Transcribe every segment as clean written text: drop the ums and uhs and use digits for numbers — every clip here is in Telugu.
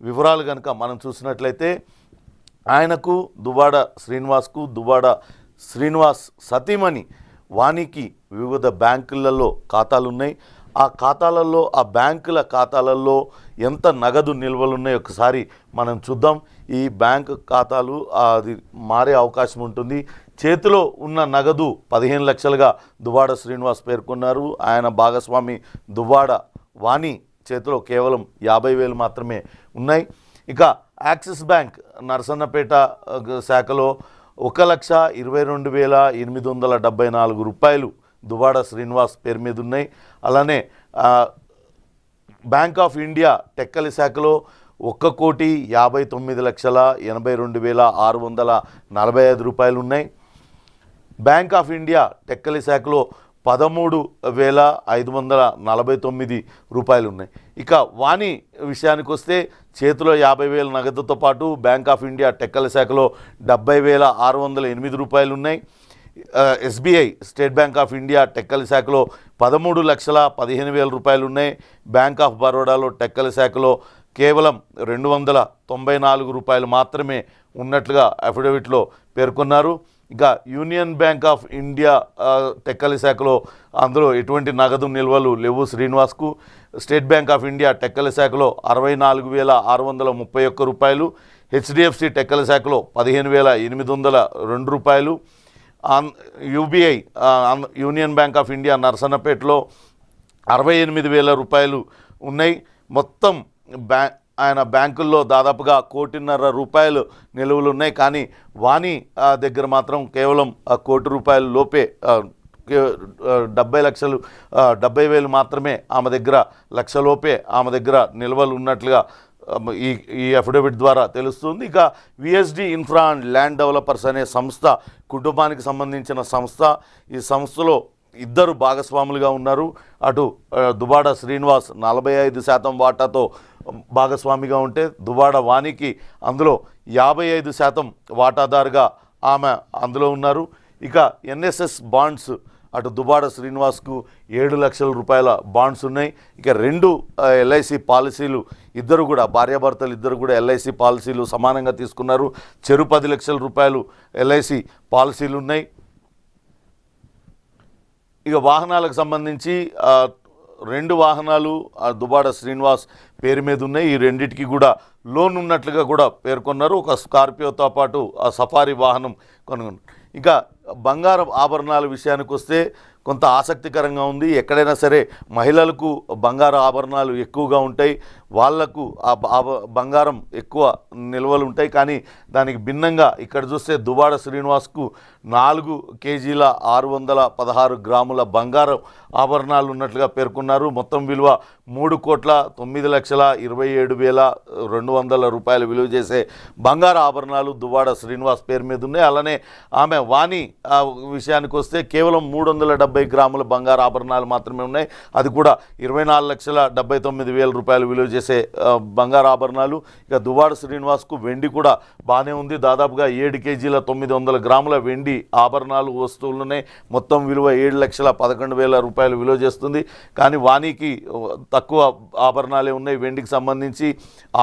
వివరాలు కనుక మనం చూసినట్లయితే ఆయనకు దువ్వాడ శ్రీనివాస్ సతీమణి వానికి వివిధ బ్యాంకులలో ఖాతాలు ఉన్నాయి. ఆ ఖాతాలలో ఆ బ్యాంకుల ఖాతాలలో ఎంత నగదు నిల్వలు ఉన్నాయో ఒకసారి మనం చూద్దాం. ఈ బ్యాంక్ ఖాతాలు అది మారే అవకాశం ఉంటుంది. చేతిలో ఉన్న నగదు 15 లక్షలుగా దువ్వాడ శ్రీనివాస్ పేర్కొన్నారు. ఆయన భాగస్వామి దువ్వాడ వాణి చేతిలో కేవలం 50,000 మాత్రమే ఉన్నాయి. ఇక యాక్సిస్ బ్యాంక్ నరసన్నపేట శాఖలో 1,22,874 రూపాయలు దువ్వాడ శ్రీనివాస్ పేరు మీద ఉన్నాయి. అలానే బ్యాంక్ ఆఫ్ ఇండియా టెక్కలి శాఖలో 1,59,82,645 రూపాయలు ఉన్నాయి. బ్యాంక్ ఆఫ్ ఇండియా టెక్కలి శాఖలో 13,549 రూపాయలు ఉన్నాయి. ఇక వాణి విషయానికి వస్తే చేతిలో 50,000 నగదుతో పాటు బ్యాంక్ ఆఫ్ ఇండియా టెక్కలి శాఖలో 70,608 రూపాయలు ఉన్నాయి. SBI state Bank of India Tekkali శాఖలో 13,15,000 రూపాయలు ఉన్నాయి. బ్యాంక్ ఆఫ్ బరోడాలో టెక్కలి శాఖలో కేవలం 294 రూపాయలు మాత్రమే ఉన్నట్లుగా అఫిడవిట్లో పేర్కొన్నారు. ఇక Union Bank of India Tekkali శాఖలో అందులో ఎటువంటి నగదు నిల్వలు లేవు శ్రీనివాస్కు. State Bank of India Tekkali శాఖలో 64,631 రూపాయలు. హెచ్డిఎఫ్సి టెక్కలి శాఖలో 15,802 రూపాయలు. UBI Union Bank of India నరసన్నపేటలో 68,000 రూపాయలు ఉన్నాయి. మొత్తం ఆయన బ్యాంకుల్లో దాదాపుగా 1,50,00,000 రూపాయలు నిలువలు ఉన్నాయి. కానీ వాణి దగ్గర మాత్రం కేవలం 1,00,00,000 రూపాయల లోపే 70,000 మాత్రమే ఆమె దగ్గర, 1,00,000 లోపే ఆమె దగ్గర నిల్వలు ఉన్నట్లుగా ఈ అఫిడవిట్ ద్వారా తెలుస్తుంది. ఇక VSD infra and land developers అనే సంస్థ కుటుంబానికి సంబంధించిన సంస్థ. ఈ సంస్థలో ఇద్దరు భాగస్వాములుగా ఉన్నారు. అటు దువ్వాడ శ్రీనివాస్ 45% వాటాతో భాగస్వామిగా ఉంటే దువ్వాడ వాణికి అందులో 55% వాటాదారుగా ఆమె అందులో ఉన్నారు. ఇక ఎన్ఎస్ఎస్ బాండ్స్ అటు దువ్వాడ శ్రీనివాస్కు 7 లక్షల రూపాయల బాండ్స్ ఉన్నాయి. ఇక 2 ఎల్ఐసి పాలసీలు ఇద్దరు కూడా భార్యాభర్తలు ఇద్దరు కూడా ఎల్ఐసి పాలసీలు సమానంగా తీసుకున్నారు. చెరు 10 లక్షల రూపాయలు ఎల్ఐసి పాలసీలు ఉన్నాయి. ఇక వాహనాలకు సంబంధించి 2 వాహనాలు దువ్వాడ శ్రీనివాస్ పేరు మీద ఉన్నాయి. ఈ రెండింటికి కూడా లోన్ ఉన్నట్లుగా కూడా పేర్కొన్నారు. ఒక స్కార్పియోతో పాటు ఆ సఫారీ వాహనం కొనుగోలు. ఇక బంగారం ఆభరణాల విషయానికి వస్తే కొంత ఆసక్తికరంగా ఉంది. ఎక్కడైనా సరే మహిళలకు బంగారు ఆభరణాలు ఎక్కువగా ఉంటాయి, వాళ్లకు బంగారం ఎక్కువ నిల్వలు ఉంటాయి. కానీ దానికి భిన్నంగా ఇక్కడ చూస్తే దువ్వాడ శ్రీనివాస్కు 4 కేజీల 616 గ్రాముల బంగారం ఆభరణాలు ఉన్నట్లుగా పేర్కొన్నారు. మొత్తం విలువ 3,27,27,200 రూపాయలు విలువ చేసే బంగారు ఆభరణాలు దువ్వాడ శ్రీనివాస్ పేరు మీద ఉన్నాయి. అలానే ఆమె వాణి విషయానికి వస్తే కేవలం 370 గ్రాముల బంగారు ఆభరణాలు మాత్రమే ఉన్నాయి. అది కూడా 24,79,000 రూపాయలు విలువ చేసే బంగారు ఆభరణాలు. ఇక దువ్వాడ శ్రీనివాస్కు వెండి కూడా బాగానే ఉంది. దాదాపుగా 7 కేజీల 900 గ్రాముల వెండి ఆభరణాలు వస్తువులున్నాయి. మొత్తం విలువ 7,11,000 రూపాయలు విలువ చేస్తుంది. కానీ వాణికి తక్కువ ఆభరణాలే ఉన్నాయి. వెండికి సంబంధించి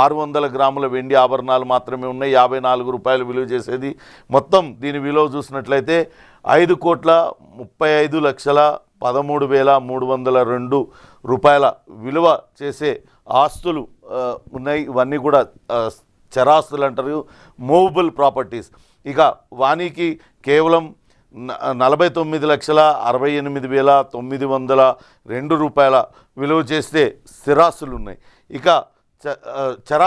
600 గ్రాముల వెండి ఆభరణాలు మాత్రమే ఉన్నాయి, 54 రూపాయలు విలువ చేసేది. మొత్తం దీని విలువ చూసినట్లయితే 5,35,13,302 రూపాయల విలువ చేసే ఆస్తులు ఉన్నాయి. ఇవన్నీ కూడా చరాస్తులు అంటారు, మూవబుల్ ప్రాపర్టీస్. ఇక వాణికి కేవలం 49,68,902 రూపాయల విలువ చేస్తే స్థిరాస్తులు ఉన్నాయి. ఇక చరాస్తులు